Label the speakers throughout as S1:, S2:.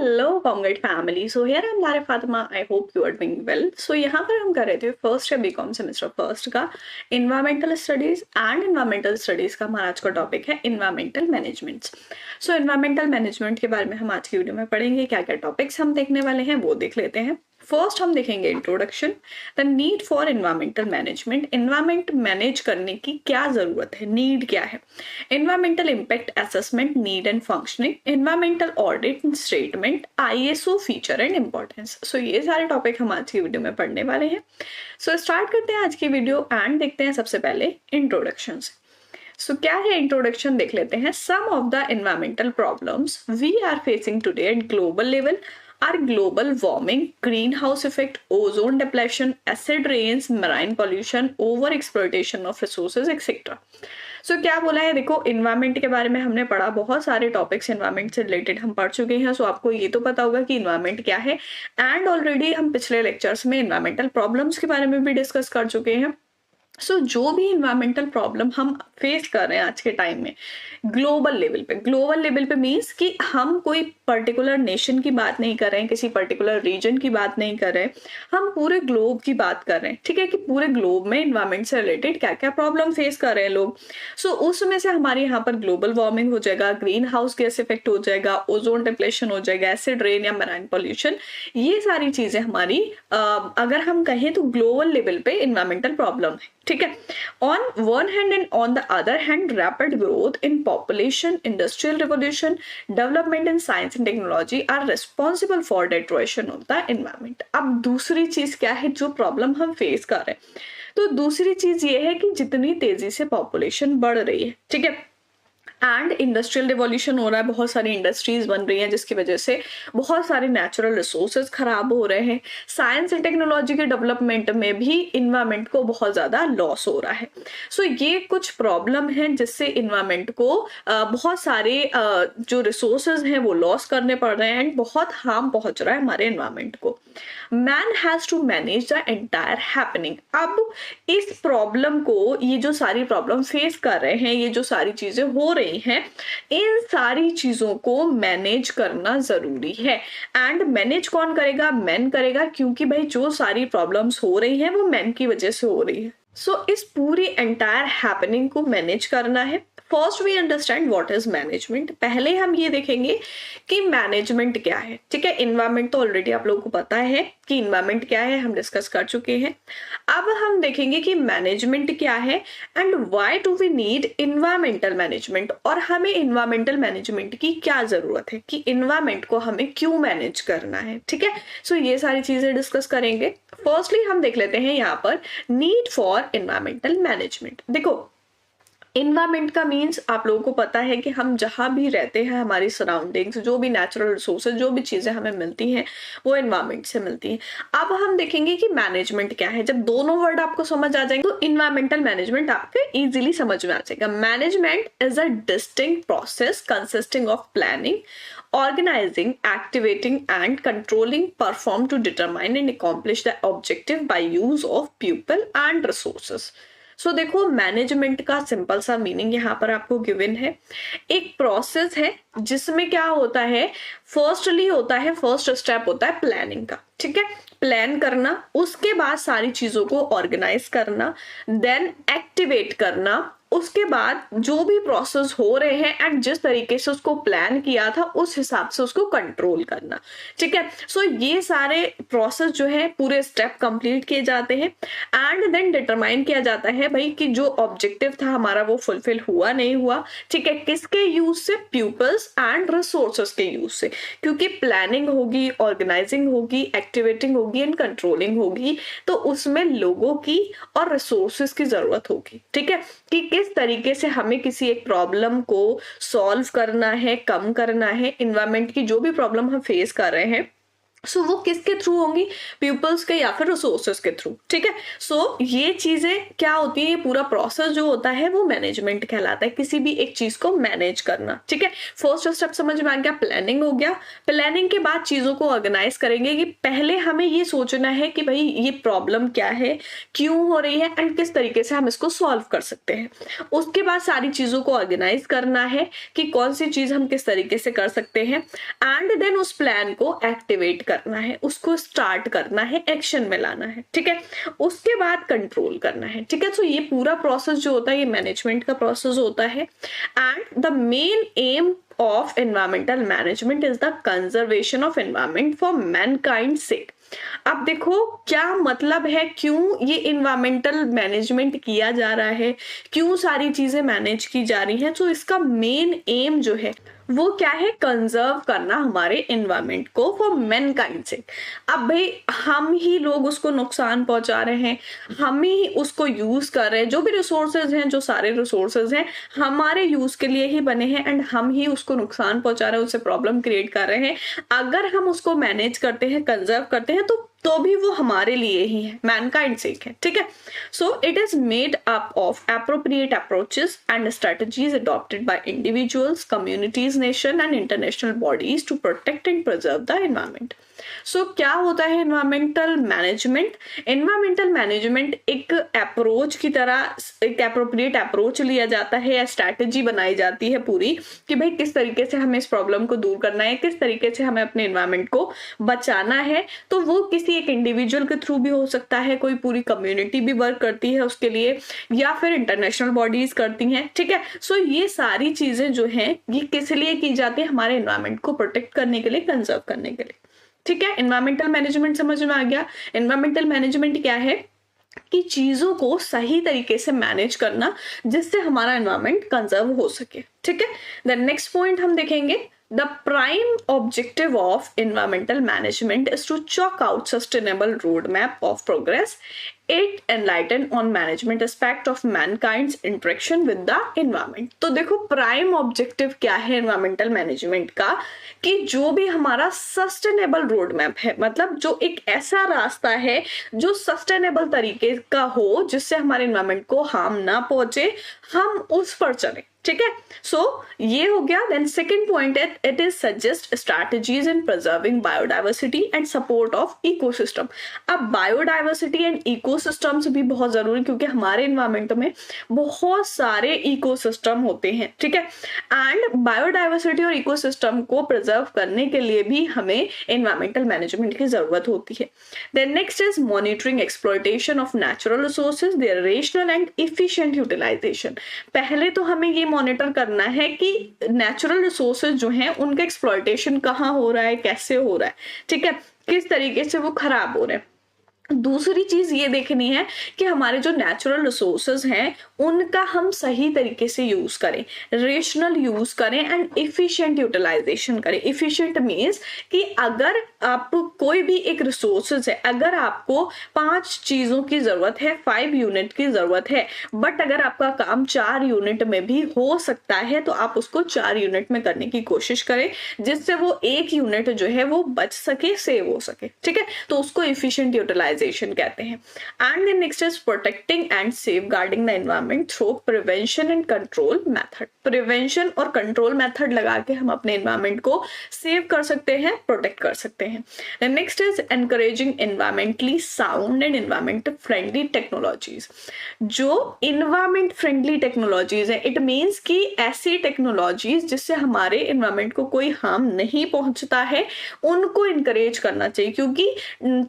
S1: Hello comrade family. So here I am लारे Fatima. I hope you are doing well. So यहाँ पर हम कर रहे थे फर्स्ट या बीकॉम सेमेस्टर फर्स्ट का environmental studies and environmental studies का हमारा आज का टॉपिक है environmental management. So environmental management के बारे में हम आज की वीडियो में पढ़ेंगे। क्या क्या टॉपिक्स हम देखने वाले हैं वो देख लेते हैं। फर्स्ट हम देखेंगे introduction, the need for environmental management. Environment manage करने की क्या जरूरत है, नीड क्या है। Environmental impact assessment, need and functioning, environmental audit and statement, ISO feature and importance. So ये सारे टॉपिक हम आज की वीडियो में पढ़ने वाले हैं। सो स्टार्ट करते हैं आज की वीडियो एंड देखते हैं सबसे पहले इंट्रोडक्शन से। सो क्या है इंट्रोडक्शन देख लेते हैं। Some of the environmental problems we are facing today at global level are global warming, greenhouse effect, ozone depletion, acid rains, marine pollution, over exploitation of resources, etc. सो क्या बोला है, देखो इन्वायरमेंट के बारे में हमने पढ़ा, बहुत सारे टॉपिक्स इन्वायरमेंट से रिलेटेड हम पढ़ चुके हैं। सो आपको ये तो पता होगा कि इन्वायरमेंट क्या है एंड ऑलरेडी हम पिछले लेक्चर्स में इन्वायरमेंटल प्रॉब्लम्स के बारे में भी डिस्कस कर चुके हैं। सो जो भी इन्वायरमेंटल प्रॉब्लम हम फेस कर रहे हैं आज के टाइम में ग्लोबल लेवल पे मीन्स कि हम कोई पर्टिकुलर नेशन की बात नहीं कर रहे हैं, किसी पर्टिकुलर रीजन की बात नहीं कर रहे हैं, हम पूरे ग्लोब की बात कर रहे हैं। ठीक है कि पूरे ग्लोब में इन्वायरमेंट से रिलेटेड क्या क्या प्रॉब्लम फेस कर रहे हैं लोग। सो उसमें से हमारे यहाँ पर ग्लोबल वार्मिंग हो जाएगा, ग्रीन हाउस गैस इफेक्ट हो जाएगा, ओजोन डिप्लेशन हो जाएगा, एसिड रेन या मैराइन पॉल्यूशन, ये सारी चीजें हमारी अगर हम कहें तो ग्लोबल लेवल पे इन्वायरमेंटल प्रॉब्लम है। ठीक है, on one hand and on the other hand rapid growth in population, industrial revolution, development in science and technology are responsible for destroyation of the environment. अब दूसरी चीज क्या है जो प्रॉब्लम हम फेस कर रहे हैं, तो दूसरी चीज ये है कि जितनी तेजी से पॉपुलेशन बढ़ रही है, ठीक है, एंड इंडस्ट्रियल रिवॉल्यूशन हो रहा है, बहुत सारी इंडस्ट्रीज बन रही हैं जिसकी वजह से बहुत सारे नेचुरल रिसोर्सेज खराब हो रहे हैं। साइंस एंड टेक्नोलॉजी के डेवलपमेंट में भी इन्वायरमेंट को बहुत ज्यादा लॉस हो रहा है। सो ये कुछ प्रॉब्लम है जिससे इन्वायरमेंट को बहुत सारे जो रिसोर्सेज हैं वो लॉस करने पड़ रहे हैं एंड बहुत हार्म पहुंच रहा है हमारे इन्वायरमेंट को। Man has to manage the entire happening. अब इस प्रॉब्लम को, ये जो सारी प्रॉब्लम फेस कर रहे हैं, ये जो सारी चीजें हो रही हैं, इन सारी चीजों को मैनेज करना जरूरी है। एंड मैनेज कौन करेगा? मैन करेगा, क्योंकि भाई जो सारी प्रॉब्लम्स हो रही हैं वो मैन की वजह से हो रही है। सो इस पूरी एंटायर हैपनिंग को मैनेज करना है। First we understand what is management. पहले हम ये देखेंगे कि मैनेजमेंट क्या है। ठीक है, इन्वायरमेंट तो ऑलरेडी आप लोगों को पता है कि इन्वायरमेंट क्या है, हम डिस्कस कर चुके हैं। अब हम देखेंगे कि मैनेजमेंट क्या है and why do we need environmental management, और हमें इन्वायरमेंटल मैनेजमेंट की क्या जरूरत है, कि इन्वायरमेंट को हमें क्यों मैनेज करना है। ठीक है, सो ये सारी चीजें डिस्कस करेंगे। फर्स्टली हम देख लेते हैं यहाँ पर नीड फॉर इन्वायरमेंटल मैनेजमेंट। देखो इन्वायरमेंट का मीन्स आप लोगों को पता है कि हम जहां भी रहते हैं, हमारी सराउंडिंग्स, जो भी नेचुरल रिसोर्सेज, जो भी चीजें हमें मिलती हैं वो इन्वायरमेंट से मिलती हैं। अब हम देखेंगे कि मैनेजमेंट क्या है। जब दोनों वर्ड आपको समझ आ जाएंगे तो इन्वायरमेंटल मैनेजमेंट आपके इजीली समझ में आ जाएगा। Management is a distinct process consisting of planning, organizing, activating and controlling performed to determine and accomplish the objective by use of people and resources. सो देखो मैनेजमेंट का सिंपल सा मीनिंग यहाँ पर आपको गिवन है। एक प्रोसेस है जिसमें क्या होता है, फर्स्टली होता है, फर्स्ट स्टेप होता है प्लानिंग का। ठीक है, प्लान करना, उसके बाद सारी चीजों को ऑर्गेनाइज करना, देन एक्टिवेट करना, उसके बाद जो भी प्रोसेस हो रहे हैं एंड जिस तरीके से उसको प्लान किया था उस हिसाब से उसको कंट्रोल करना। ठीक है, सो ये सारे प्रोसेस जो है पूरे स्टेप कंप्लीट किए जाते हैं एंड देन डिटरमाइन किया जाता है भाई कि जो ऑब्जेक्टिव था हमारा वो फुलफिल हुआ नहीं हुआ। ठीक है, किसके यूज से? पीपल्स एंड रिसोर्सेस के यूज से, क्योंकि प्लानिंग होगी, ऑर्गेनाइजिंग होगी, एक्टिवेटिंग होगी एंड कंट्रोलिंग होगी, तो उसमें लोगों की और रिसोर्सेस की जरूरत होगी। ठीक है, कि किस तरीके से हमें किसी एक प्रॉब्लम को सॉल्व करना है, कम करना है। इन्वायरमेंट की जो भी प्रॉब्लम हम फेस कर रहे हैं सो वो किसके थ्रू होंगी, पीपल्स के या फिर रिसोर्सेज के थ्रू, ठीक है। सो ये चीजें क्या होती है, ये पूरा प्रोसेस जो होता है वो मैनेजमेंट कहलाता है, किसी भी एक चीज को मैनेज करना, ठीक है। फर्स्ट स्टेप समझ में आ गया, प्लानिंग हो गया। प्लानिंग के बाद चीजों को ऑर्गेनाइज करेंगे कि पहले हमें ये सोचना है कि भाई ये प्रॉब्लम क्या है, क्यों हो रही है एंड किस तरीके से हम इसको सॉल्व कर सकते हैं। उसके बाद सारी चीजों को ऑर्गेनाइज करना है कि कौन सी चीज हम किस तरीके से कर सकते हैं, एंड देन उस प्लान को एक्टिवेट करना है, उसको स्टार्ट करना है, एक्शन में लाना है, ठीक है। उसके बाद कंट्रोल करना है, ठीक है। तो ये पूरा प्रोसेस जो होता है ये मैनेजमेंट का प्रोसेस होता है। And the main M of environmental management is the conservation of environment for mankind sake। अब देखो क्या मतलब है, क्यों ये इन्वायरमेंटल मैनेजमेंट किया जा रहा है, क्यों सारी चीजें मैनेज की जा रही हैं। तो इसका मेन एम जो है वो क्या है, कंजर्व करना हमारे इन्वायरमेंट को फॉर मैनकाइंड से। अब भाई हम ही लोग उसको नुकसान पहुंचा रहे हैं, हम ही उसको यूज कर रहे हैं, जो भी रिसोर्सेज हैं, जो सारे रिसोर्सेज हैं हमारे यूज के लिए ही बने हैं एंड हम ही उसको नुकसान पहुंचा रहे हैं, उससे प्रॉब्लम क्रिएट कर रहे हैं। अगर हम उसको मैनेज करते हैं, कंजर्व करते हैं तो भी वो हमारे लिए ही है, मैनकाइंड से है, ठीक है। So it is made up of appropriate approaches and strategies adopted by individuals, communities, nation and international bodies to protect and preserve the environment. So क्या होता है एनवायरमेंटल मैनेजमेंट? एनवायरमेंटल मैनेजमेंट एक अप्रोच की तरह, एक एप्रोप्रिएट अप्रोच लिया जाता है या स्ट्रैटेजी बनाई जाती है पूरी कि भाई किस तरीके से हमें इस प्रॉब्लम को दूर करना है, किस तरीके से हमें अपने एनवायरमेंट को बचाना है। तो वो किसी एक इंडिविजुअल के थ्रू भी हो सकता है, कोई पूरी कम्युनिटी भी वर्क करती है उसके लिए, या फिर इंटरनेशनल बॉडीज करती हैं, ठीक है। सो ये सारी चीजें जो हैं ये किस लिए की जाती है, हमारे एनवायरमेंट को प्रोटेक्ट करने के लिए, कंजर्व करने के लिए, ठीक है। एनवायरमेंटल मैनेजमेंट समझ में आ गया। एनवायरमेंटल मैनेजमेंट क्या है कि चीजों को सही तरीके से मैनेज करना जिससे हमारा एनवायरमेंट कंजर्व हो सके, ठीक है। देन नेक्स्ट पॉइंट हम देखेंगे, the prime objective of environmental management is to chalk out sustainable roadmap of progress. It enlighten on management aspect of mankind's interaction with the environment। तो देखो प्राइम ऑब्जेक्टिव क्या है एनवायरमेंटल मैनेजमेंट का, कि जो भी हमारा सस्टेनेबल रोड मैप है, मतलब जो एक ऐसा रास्ता है जो सस्टेनेबल तरीके का हो जिससे हमारे एनवायरमेंट को हार्म ना पहुंचे, हम उस पर चले, ठीक है। सो ये हो गया। देन सेकेंड पॉइंट है, it is suggest strategies in preserving biodiversity and support of ecosystem. अब बायोडाइवर्सिटी एंड इकोसिस्टम्स भी बहुत जरूरी, क्योंकि हमारे एनवायरमेंट में बहुत सारे इकोसिस्टम होते हैं, ठीक है। एंड बायोडाइवर्सिटी और इकोसिस्टम को प्रिजर्व करने के लिए भी हमें एनवायरमेंटल मैनेजमेंट की जरूरत होती है। Then next is monitoring exploitation of natural resources, their rational and efficient utilisation. पहले तो हमें ये मॉनिटर करना है कि नेचुरल रिसोर्सेज जो हैं उनका एक्सप्लॉयटेशन कहाँ हो रहा है, कैसे हो रहा है, ठीक है, किस तरीके से वो खराब हो रहे हैं। दूसरी चीज ये देखनी है कि हमारे जो नेचुरल रिसोर्सेज हैं उनका हम सही तरीके से यूज करें, रेशनल यूज करें एंड इफिशिएंट यूटिलाइजेशन करें। इफिशिएंट मीन्स कि अगर आप कोई भी एक रिसोर्सेज है, अगर आपको 5 चीजों की जरूरत है, 5 यूनिट की जरूरत है, बट अगर आपका काम 4 यूनिट में भी हो सकता है तो आप उसको 4 यूनिट में करने की कोशिश करें, जिससे वो 1 यूनिट जो है वो बच सके, सेव हो सके, ठीक है। तो उसको इफिशिएंट यूटिलाइजेशन कहते हैं। And then next is protecting and safeguarding the environment through prevention and control method. Prevention और कंट्रोल मेथड लगा के हम अपने एनवायरनमेंट को सेव कर सकते हैं, प्रोटेक्ट कर सकते हैं। Then next is encouraging environmentally sound and environment friendly technologies. जो एनवायरमेंट फ्रेंडली टेक्नोलॉजीज है, इट मीन्स कि ऐसी टेक्नोलॉजीज जिससे हमारे एनवायरमेंट को कोई हार्म नहीं पहुंचता है, उनको इनकरेज करना चाहिए, क्योंकि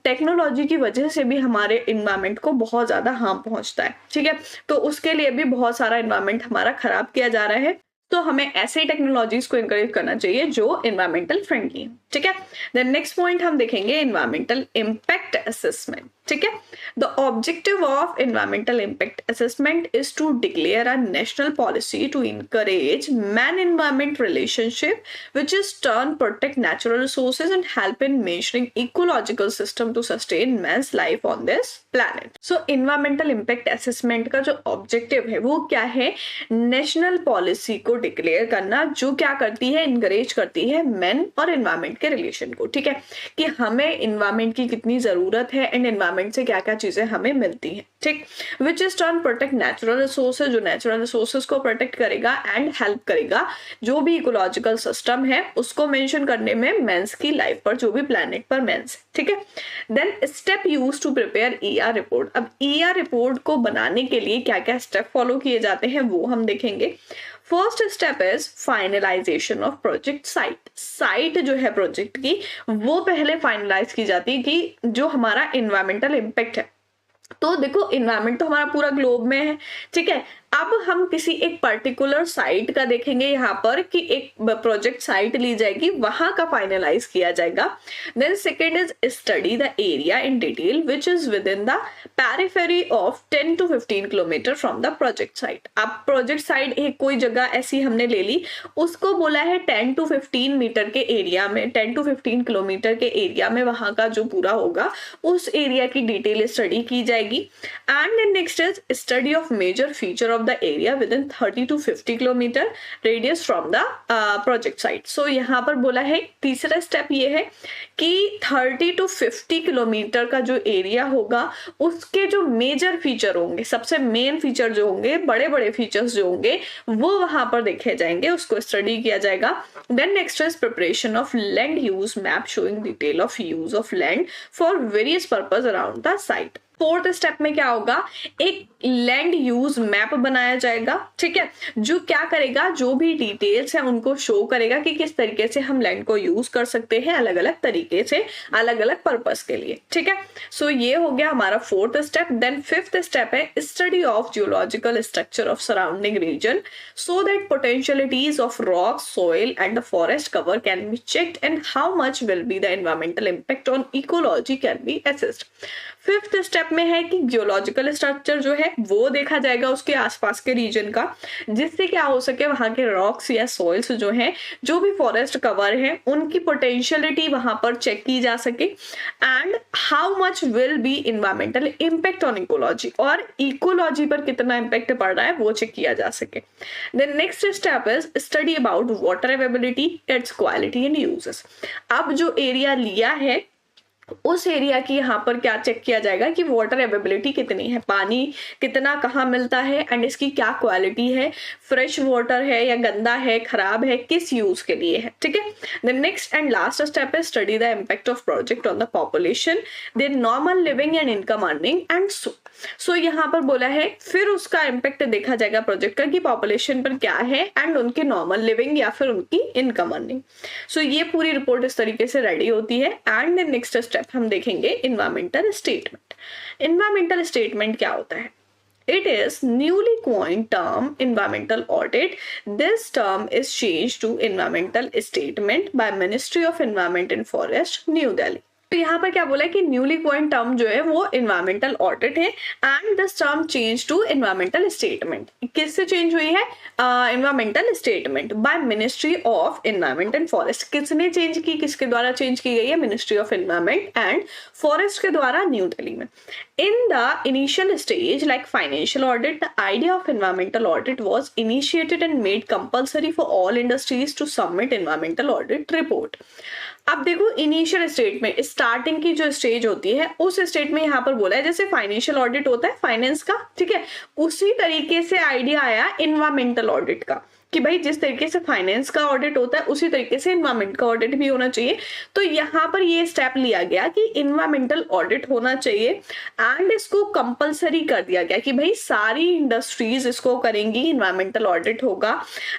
S1: टेक्नोलॉजी की वजह से भी हमारे एनवायरमेंट को बहुत ज्यादा हार्म पहुंचता है, ठीक है। तो उसके लिए भी बहुत सारा एनवायरमेंट हमारा खराब किया जा रहा है, तो हमें ऐसे टेक्नोलॉजीज को इनकरेज करना चाहिए जो एनवायरमेंटल फ्रेंडली है, ठीक है। देन नेक्स्ट पॉइंट हम देखेंगे एनवायरमेंटल इम्पैक्ट असेसमेंट। ठीक है। The objective of environmental impact assessment is to declare a national policy to encourage man environment relationship which is turn protect natural resources and help in measuring ecological system to sustain man's life on this planet. So environmental impact assessment का जो objective है वो क्या है, national policy को declare करना जो क्या करती है, इनकरेज करती है मैन और एनवायरमेंट के रिलेशन को, ठीक है, कि हमें एनवायरमेंट की कितनी जरूरत है एंड एनवायरमेंट से क्या क्या चीजें हमें मिलती हैं, ठीक, which is turn protect natural resources, जो नेचुरल रिसोर्सेज को प्रोटेक्ट करेगा एंड हेल्प करेगा जो भी इकोलॉजिकल सिस्टम है उसको मेंशन करने में मेंस की लाइफ पर, जो भी प्लैनेट पर मेंस, ठीक है। Then step use to prepare E R report. अब ईआर रिपोर्ट को बनाने के लिए क्या क्या स्टेप फॉलो किए जाते हैं वो हम देखेंगे। First step is finalisation of project site. Site जो है प्रोजेक्ट की वो पहले फाइनलाइज की जाती है कि जो हमारा एनवायरमेंटल इम्पैक्ट है, तो देखो एनवायरमेंट तो हमारा पूरा ग्लोब में है, ठीक है। अब हम किसी एक पर्टिकुलर साइट का देखेंगे यहाँ पर कि एक प्रोजेक्ट साइट ली जाएगी, वहां का फाइनलाइज किया जाएगा। Then second is study the area in detail which is within the periphery of 10 to 15 kilometre from the project site. अब प्रोजेक्ट साइट एक कोई जगह ऐसी हमने ले ली, उसको बोला है 10 to 15 मीटर के एरिया में, 10 to 15 किलोमीटर के एरिया में वहां का जो पूरा होगा उस एरिया की डिटेल स्टडी की जाएगी। And then next is study of major feature of the area within 30 to 50 kilometre radius from the project site. So यहाँ पर बोला है तीसरा स्टेप ये है कि 30 to 50 किलोमीटर का जो एरिया होगा उसके जो मेजर फीचर होंगे, सबसे मेन फीचर जो होंगे, बड़े बड़े फीचर्स जो होंगे वो वहां पर देखे जाएंगे, उसको स्टडी किया जाएगा। Then next is preparation of land use map showing detail of use of land for various purpose around the site. Fourth step में क्या होगा, एक लैंड यूज मैप बनाया जाएगा, ठीक है, जो क्या करेगा, जो भी डिटेल्स है उनको शो करेगा कि किस तरीके से हम लैंड को यूज कर सकते हैं अलग अलग तरीके से, अलग अलग पर्पस के लिए, ठीक है। सो ये हो गया हमारा fourth step. Then fifth step है study of geological structure of surrounding region so that potentialities of rock, soil and the forest cover can be checked and how much will be the environmental impact on ecology can be assessed. Fifth step में है कि geological structure जो है वो देखा जाएगा उसके आसपास के रीजन का, जिससे क्या हो सके वहां के रॉक्स या सॉइल्स जो हैं, जो भी फॉरेस्ट कवर है उनकी पोटेंशियलिटी वहां पर चेक की जा सके and how much will B environmental impact on ecology, और इकोलॉजी पर कितना इम्पैक्ट पड़ रहा है वो चेक किया जा सके। Then next step is study about water availability, its quality and uses. अब जो एरिया लिया है उस एरिया की यहाँ पर क्या चेक किया जाएगा कि वाटर अवेलेबिलिटी कितनी है, पानी कितना कहाँ मिलता है एंड इसकी क्या क्वालिटी है, फ्रेश वाटर है या गंदा है, खराब है, किस यूज के लिए है, ठीक है। Then next and last step है study the impact of project on the population, then normal living and income earning and so यहाँ पर बोला है फिर उसका इम्पैक्ट देखा जाएगा प्रोजेक्ट का कि पॉपुलेशन पर क्या है एंड उनके नॉर्मल लिविंग या फिर उनकी इनकम अर्निंग। सो ये पूरी रिपोर्ट इस तरीके से रेडी होती है। एंड देन नेक्स्ट स्टेप हम देखेंगे इन्वायरमेंटल स्टेटमेंट। इन्वायरमेंटल स्टेटमेंट क्या होता है? It is newly coined term environmental audit. This term is changed to environmental statement by Ministry of Environment and Forest, New Delhi. तो यहाँ पर क्या बोला है कि न्यूली कॉइंड टर्म जो है वो इन्वायरमेंटल ऑडिट है and this term change to environmental statement. किससे चेंज हुई है? Environmental statement by ministry of environment and forest. किसने चेंज की, किसके द्वारा चेंज की गई है? Ministry of environment and forest के द्वारा, न्यू दिल्ली में। In the initial stage, like financial audit, the idea of environmental audit was initiated and made compulsory for all industries to submit environmental audit report. अब देखो initial state में, starting की जो stage होती है उस स्टेट में यहाँ पर बोला है जैसे फाइनेंशियल ऑडिट होता है फाइनेंस का, ठीक है, उसी तरीके से आइडिया आया इन्वायरमेंटल ऑडिट का कि भाई जिस तरीके से फाइनेंस का ऑडिट होता है उसी तरीके से इन्वायरमेंट का ऑडिट भी होना चाहिए। तो यहाँ पर ये स्टेप लिया गया कि इन्वायरमेंटल ऑडिट होना चाहिए एंड इसको कंपलसरी कर दिया गया कि भाई सारी इंडस्ट्रीज इसको करेंगी, इन्वायरमेंटल ऑडिट होगा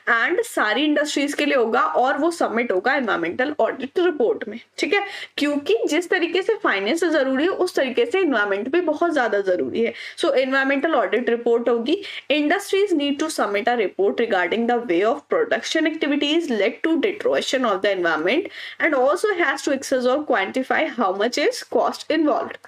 S1: एंड सारी इंडस्ट्रीज के लिए होगा और वो सबमिट होगा इन्वायरमेंटल ऑडिट रिपोर्ट में, ठीक है। क्योंकि जिस तरीके से फाइनेंस जरूरी है उस तरीके से इन्वायरमेंट भी बहुत ज्यादा जरूरी है। सो इन्वायरमेंटल ऑडिट रिपोर्ट होगी। Industries need to submit a report regarding the way of production activities led to deterioration of the environment and also has to assess or quantify how much is cost involved.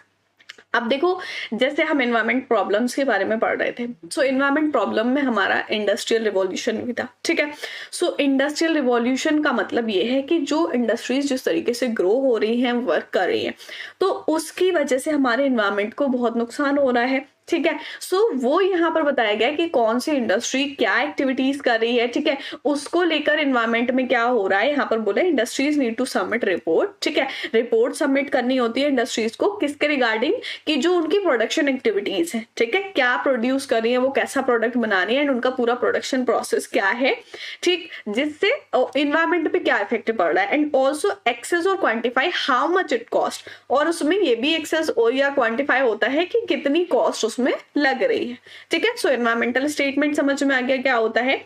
S1: अब देखो, जैसे हम environment problems के बारे में पढ़ रहे थे, सो एनवायरमेंट प्रॉब्लम में हमारा इंडस्ट्रियल रिवॉल्यूशन भी था, ठीक है। सो इंडस्ट्रियल रिवॉल्यूशन का मतलब ये है कि जो इंडस्ट्रीज जिस तरीके से ग्रो हो रही हैं, वर्क कर रही हैं, तो उसकी वजह से हमारे एनवायरमेंट को बहुत नुकसान हो रहा है, ठीक है। सो वो यहाँ पर बताया गया कि कौन सी इंडस्ट्री क्या एक्टिविटीज कर रही है, ठीक है, उसको लेकर एनवायरमेंट में क्या हो रहा है। यहाँ पर बोला industries need to submit report, ठीक है, रिपोर्ट सबमिट करनी होती है इंडस्ट्रीज को, किसके रिगार्डिंग, कि जो उनकी प्रोडक्शन एक्टिविटीज है, ठीक है, क्या प्रोड्यूस कर रही है, वो कैसा प्रोडक्ट बना रही है एंड उनका पूरा प्रोडक्शन प्रोसेस क्या है, ठीक, जिससे इन्वायरमेंट पे क्या इफेक्ट पड़ रहा है, एंड ऑल्सो एक्सेस और quantify how much it cost, और उसमें ये भी एक्सेस और या क्वांटिफाई होता है कि कितनी कॉस्ट उसमें लग रही है, ठीक है। सो एनवायरमेंटल स्टेटमेंट समझ में आ गया क्या होता है।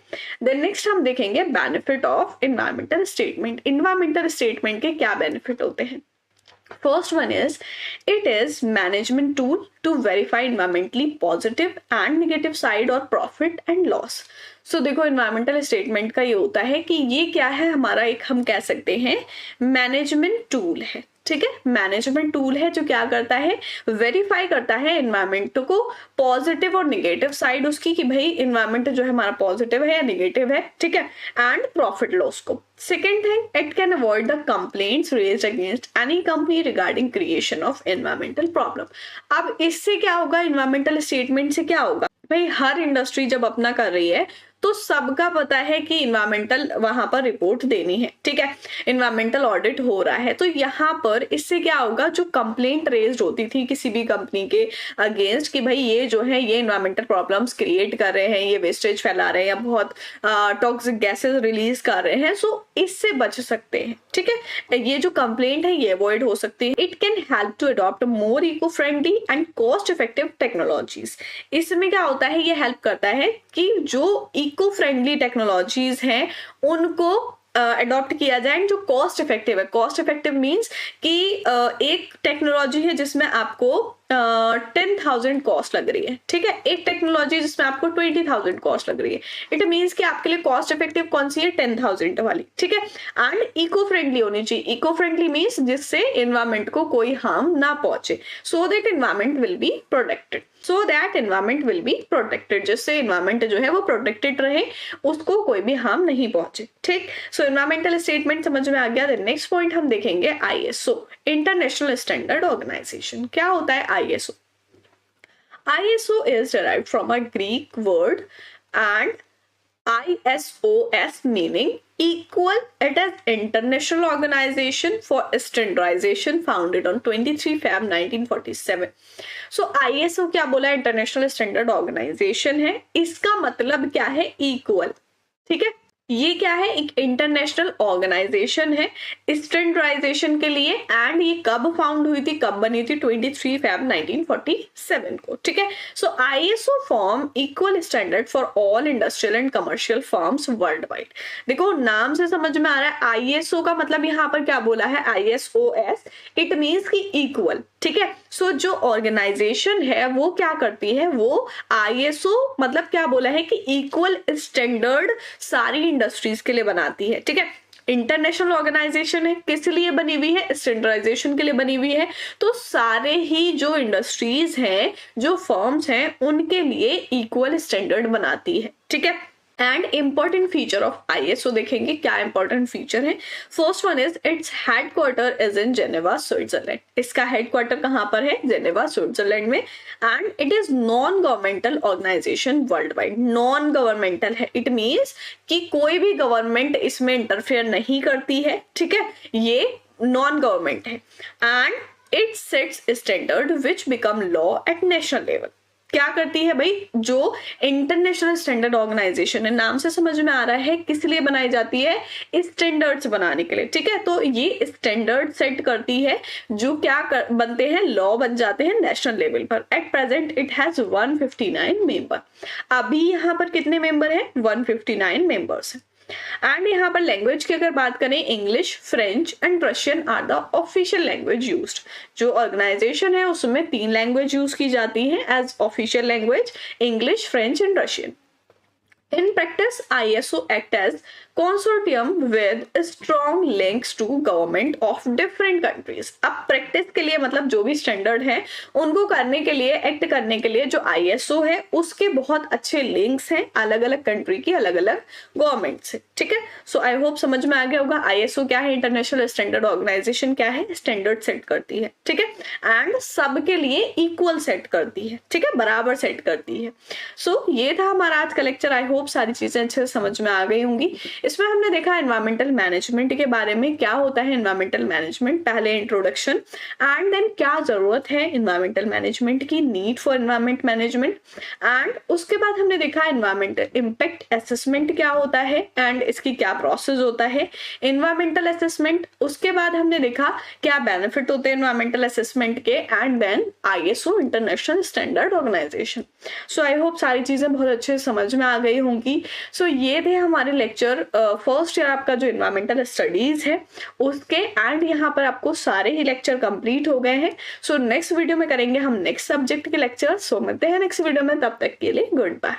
S1: देन नेक्स्ट हम देखेंगे benefit of environmental statement. Environmental statement के क्या बेनिफिट होते हैं। First one is, it is management tool to verify environmentally positive and negative side or profit and loss. So देखो environmental statement का ये होता है कि ये क्या है, हमारा एक हम कह सकते हैं मैनेजमेंट टूल है, ठीक है, मैनेजमेंट टूल है जो क्या करता है, वेरीफाई करता है एनवायरमेंट को, पॉजिटिव और निगेटिव साइड उसकी, कि भाई एनवायरमेंट जो है हमारा पॉजिटिव है या निगेटिव है, ठीक है, एंड प्रॉफिट लॉस को। Second thing, it can avoid the complaints raised against any company regarding creation of environmental problem. अब इससे क्या होगा, एनवायरमेंटल स्टेटमेंट से क्या होगा, भाई हर इंडस्ट्री जब अपना कर रही है तो सबका पता है कि इन्वायरमेंटल वहां पर रिपोर्ट देनी है, ठीक है, इन्वायरमेंटल ऑडिट हो रहा है, तो यहाँ पर इससे क्या होगा, जो कंप्लेंट रेज्ड होती थी किसी भी कंपनी के अगेंस्ट कि भाई ये जो है ये इन्वायरमेंटल प्रॉब्लम्स क्रिएट कर रहे हैं, ये वेस्टेज फैला रहे हैं या बहुत टॉक्सिक गैसेस रिलीज कर रहे हैं, सो इससे बच सकते हैं, ठीक है, ये जो कंप्लेंट है ये अवॉइड हो सकती है। It can help to adopt more eco friendly and cost effective technologies. इसमें क्या होता है, ये हेल्प करता है कि जो इको फ्रेंडली टेक्नोलॉजीज हैं उनको अडॉप्ट किया जाए, जो कॉस्ट इफेक्टिव है। कॉस्ट इफेक्टिव मीन्स कि एक टेक्नोलॉजी है जिसमें आपको 10,000 कॉस्ट लग रही है, ठीक है, एक टेक्नोलॉजी जिसमें आपको 20,000 कॉस्ट लग रही है, इट मीन्स कि आपके लिए कॉस्ट इफेक्टिव कौन सी है, 10,000 वाली, ठीक है, एंड इको फ्रेंडली होनी चाहिए। इको फ्रेंडली मीन्स जिससे एनवायरमेंट को कोई हार्म ना पहुंचे, so that environment will be protected, जिससे एनवायरमेंट जो है वो प्रोटेक्टेड रहे, उसको कोई भी हार्म नहीं पहुंचे, ठीक। सो एनवायरमेंटल स्टेटमेंट समझ में आ गया। नेक्स्ट पॉइंट हम देखेंगे ISO, इंटरनेशनल स्टैंडर्ड ऑर्गेनाइजेशन। क्या होता है ISO? ISO is derived from a Greek word and ISOS meaning equal. It is international organization for standardization founded on 23 Feb 1947. So ISO क्या बोला, इंटरनेशनल स्टैंडर्ड ऑर्गेनाइजेशन है, इसका मतलब क्या है, इक्वल, ठीक है, ये क्या है, एक इंटरनेशनल ऑर्गेनाइजेशन है स्टैंडर्डाइजेशन के लिए, एंड ये कब फाउंड हुई थी, कब बनी थी, 23 Feb 1947 को, ठीक है। सो ISO form equal standard for all industrial and commercial firms world wide. देखो नाम से समझ में आ रहा है, ISO का मतलब यहाँ पर क्या बोला है, ISOS, इट मीन्स की इक्वल, ठीक है। सो जो ऑर्गेनाइजेशन है वो क्या करती है, वो ISO मतलब क्या बोला है कि इक्वल स्टैंडर्ड सारी इंडस्ट्रीज के लिए बनाती है, ठीक है। इंटरनेशनल ऑर्गेनाइजेशन है, किस लिए बनी हुई है, स्टैंडर्डाइजेशन के लिए बनी हुई है, तो सारे ही जो इंडस्ट्रीज हैं, जो फर्म्स हैं, उनके लिए इक्वल स्टैंडर्ड बनाती है, ठीक है। And important feature of ISO देखेंगे, क्या इंपॉर्टेंट फीचर है। First one is its headquarter is in Geneva Switzerland. इसका हेडक्वार्टर कहां पर है, जेनेवा स्विट्जरलैंड में। And it is non governmental organisation worldwide. Non governmental है, इट मीन्स कि कोई भी गवर्नमेंट इसमें इंटरफेयर नहीं करती है, ठीक है, ये नॉन गवर्नमेंट है। And it sets standard which become law at national level. क्या करती है भाई, जो इंटरनेशनल स्टैंडर्ड ऑर्गेनाइजेशन है, नाम से समझ में आ रहा है किस लिए बनाई जाती है, स्टैंडर्ड्स बनाने के लिए, ठीक है। तो ये स्टैंडर्ड सेट करती है जो क्या बनते हैं, लॉ बन जाते हैं नेशनल लेवल पर। At present it has 159 member. अभी यहाँ पर कितने मेंबर हैं, 159 मेंबर्स हैं। एंड यहाँ पर लैंग्वेज की अगर बात करें, English, French and Russian are the official language used. जो ऑर्गेनाइजेशन है उसमें 3 लैंग्वेज यूज की जाती हैं as official language, English, French and Russian. In practice, ISO act as consortium with strong links to government of different countries. अब practice के लिए मतलब जो भी स्टैंडर्ड है उनको करने के लिए, एक्ट करने के लिए जो आईएसओ है उसके बहुत अच्छे लिंक्स हैं अलग अलग कंट्री की अलग अलग गवर्नमेंट से। ठीक है, सो आई होप समझ में आ गया होगा आईएसओ क्या है, इंटरनेशनल स्टैंडर्ड ऑर्गेनाइजेशन क्या है, स्टैंडर्ड सेट करती है। ठीक है, एंड सबके लिए इक्वल सेट करती है। ठीक है, बराबर सेट करती है। सो ये था हमारा आज का लेक्चर। आई होप सारी चीजें अच्छे से समझ में आ गई होंगी। इसमें हमने देखा एनवायरमेंटल मैनेजमेंट के बारे में, क्या होता है एनवायरमेंटल मैनेजमेंट, पहले इंट्रोडक्शन, एंड देन क्या जरूरत है एनवायरमेंटल मैनेजमेंट की, need for environment management, and उसके बाद हमने देखा एनवायरमेंटल इम्पैक्ट असेसमेंट क्या होता है एंड इसकी क्या प्रोसेस होता है, एनवायरमेंटल असेसमेंट। उसके बाद हमने देखा क्या बेनिफिट होते हैं एनवायरमेंटल असेसमेंट के, and then ISO international standard organisation. So I hope सारी चीजें बहुत अच्छे से समझ में आ गई होंगी। सो ये थे हमारे लेक्चर फर्स्ट ईयर आपका जो एनवायरमेंटल स्टडीज है उसके, एंड यहाँ पर आपको सारे ही लेक्चर कंप्लीट हो गए हैं। सो नेक्स्ट वीडियो में करेंगे हम नेक्स्ट सब्जेक्ट के लेक्चर। सो मिलते हैं नेक्स्ट वीडियो में, तब तक के लिए गुड बाय।